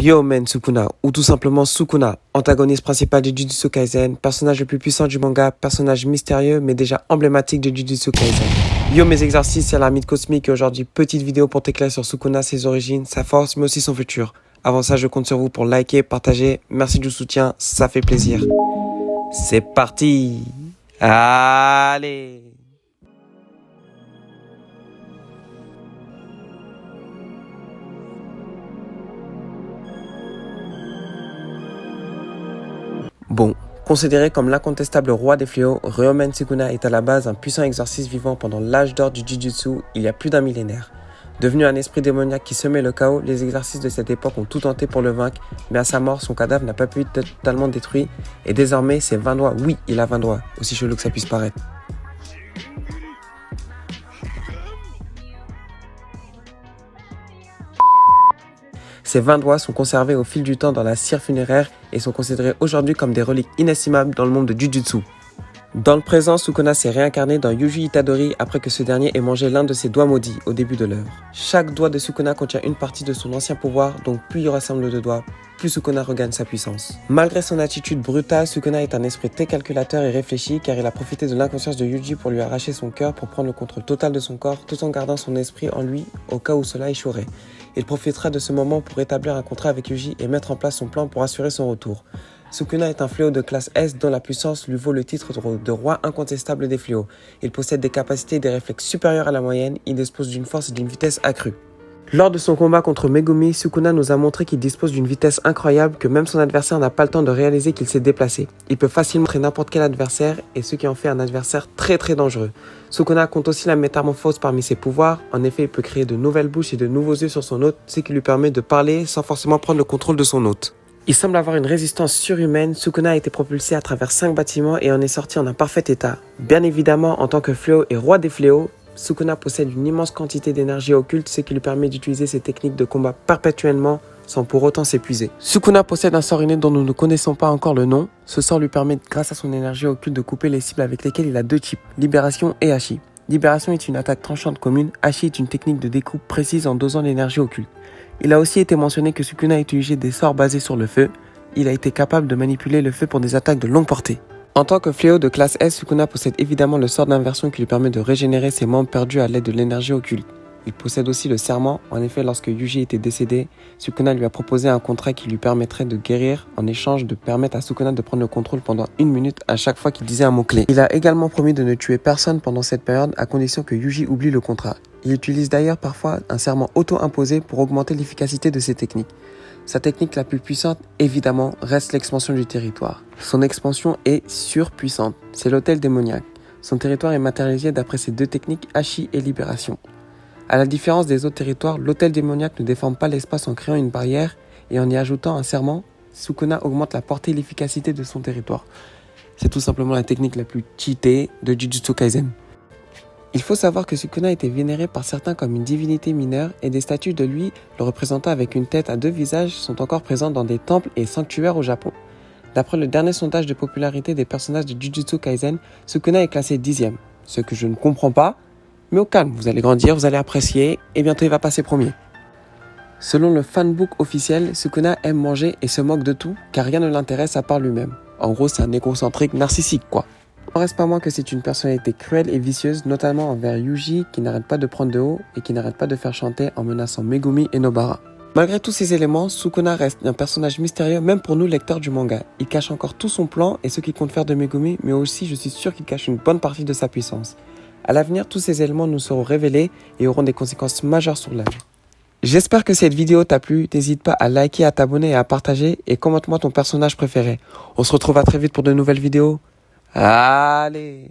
Ryomen Sukuna, ou tout simplement Sukuna, antagoniste principal de Jujutsu Kaisen, personnage le plus puissant du manga, personnage mystérieux mais déjà emblématique de Jujutsu Kaisen. Yo mes exercices, c'est l'ermite cosmique et aujourd'hui petite vidéo pour t'éclairer sur Sukuna, ses origines, sa force mais aussi son futur. Avant ça, je compte sur vous pour liker, partager, merci du soutien, ça fait plaisir. C'est parti. Allez. Bon, considéré comme l'incontestable roi des fléaux, Ryomen Sukuna est à la base un puissant exorciste vivant pendant l'âge d'or du Jujutsu il y a plus d'un millénaire. Devenu un esprit démoniaque qui semait le chaos, les exorcistes de cette époque ont tout tenté pour le vaincre, mais à sa mort, son cadavre n'a pas pu être totalement détruit, et désormais, ses 20 doigts, oui, il a 20 doigts, aussi chelou que ça puisse paraître. Ces 20 doigts sont conservés au fil du temps dans la cire funéraire et sont considérés aujourd'hui comme des reliques inestimables dans le monde de Jujutsu. Dans le présent, Sukuna s'est réincarné dans Yuji Itadori après que ce dernier ait mangé l'un de ses doigts maudits au début de l'œuvre. Chaque doigt de Sukuna contient une partie de son ancien pouvoir, donc plus il ressemble de doigts, plus Sukuna regagne sa puissance. Malgré son attitude brutale, Sukuna est un esprit très calculateur et réfléchi car il a profité de l'inconscience de Yuji pour lui arracher son cœur pour prendre le contrôle total de son corps tout en gardant son esprit en lui au cas où cela échouerait. Il profitera de ce moment pour établir un contrat avec Yuji et mettre en place son plan pour assurer son retour. Sukuna est un fléau de classe S dont la puissance lui vaut le titre de roi incontestable des fléaux. Il possède des capacités et des réflexes supérieurs à la moyenne, il dispose d'une force et d'une vitesse accrue. Lors de son combat contre Megumi, Sukuna nous a montré qu'il dispose d'une vitesse incroyable que même son adversaire n'a pas le temps de réaliser qu'il s'est déplacé. Il peut facilement tuer n'importe quel adversaire et ce qui en fait un adversaire très dangereux. Sukuna compte aussi la métamorphose parmi ses pouvoirs, en effet il peut créer de nouvelles bouches et de nouveaux yeux sur son hôte, ce qui lui permet de parler sans forcément prendre le contrôle de son hôte. Il semble avoir une résistance surhumaine, Sukuna a été propulsé à travers 5 bâtiments et en est sorti en un parfait état. Bien évidemment, en tant que fléau et roi des fléaux, Sukuna possède une immense quantité d'énergie occulte, ce qui lui permet d'utiliser ses techniques de combat perpétuellement sans pour autant s'épuiser. Sukuna possède un sort inné dont nous ne connaissons pas encore le nom. Ce sort lui permet, grâce à son énergie occulte, de couper les cibles avec lesquelles il a deux types, Libération et Hachi. Libération est une attaque tranchante commune, Hachi est une technique de découpe précise en dosant l'énergie occulte. Il a aussi été mentionné que Sukuna a utilisé des sorts basés sur le feu. Il a été capable de manipuler le feu pour des attaques de longue portée. En tant que fléau de classe S, Sukuna possède évidemment le sort d'inversion qui lui permet de régénérer ses membres perdus à l'aide de l'énergie occulte. Il possède aussi le serment. En effet, lorsque Yuji était décédé, Sukuna lui a proposé un contrat qui lui permettrait de guérir en échange de permettre à Sukuna de prendre le contrôle pendant 1 minute à chaque fois qu'il disait un mot-clé. Il a également promis de ne tuer personne pendant cette période à condition que Yuji oublie le contrat. Il utilise d'ailleurs parfois un serment auto-imposé pour augmenter l'efficacité de ses techniques. Sa technique la plus puissante, évidemment, reste l'expansion du territoire. Son expansion est surpuissante, c'est l'hôtel démoniaque. Son territoire est matérialisé d'après ses deux techniques, Hachi et Libération. À la différence des autres territoires, l'hôtel démoniaque ne déforme pas l'espace en créant une barrière et en y ajoutant un serment, Sukuna augmente la portée et l'efficacité de son territoire. C'est tout simplement la technique la plus cheatée de Jujutsu Kaisen. Il faut savoir que Sukuna était vénéré par certains comme une divinité mineure et des statues de lui le représentant avec une tête à 2 visages sont encore présentes dans des temples et sanctuaires au Japon. D'après le dernier sondage de popularité des personnages de Jujutsu Kaisen, Sukuna est classé 10e, ce que je ne comprends pas, mais au calme, vous allez grandir, vous allez apprécier et bientôt il va passer premier. Selon le fanbook officiel, Sukuna aime manger et se moque de tout car rien ne l'intéresse à part lui-même. En gros, c'est un égocentrique narcissique quoi. Il n'en reste pas moins que c'est une personnalité cruelle et vicieuse, notamment envers Yuji qui n'arrête pas de prendre de haut et qui n'arrête pas de faire chanter en menaçant Megumi et Nobara. Malgré tous ces éléments, Sukuna reste un personnage mystérieux même pour nous lecteurs du manga. Il cache encore tout son plan et ce qu'il compte faire de Megumi, mais aussi je suis sûr qu'il cache une bonne partie de sa puissance. À l'avenir, tous ces éléments nous seront révélés et auront des conséquences majeures sur l'œuvre. J'espère que cette vidéo t'a plu, n'hésite pas à liker, à t'abonner et à partager et commente-moi ton personnage préféré. On se retrouve à très vite pour de nouvelles vidéos. Allez!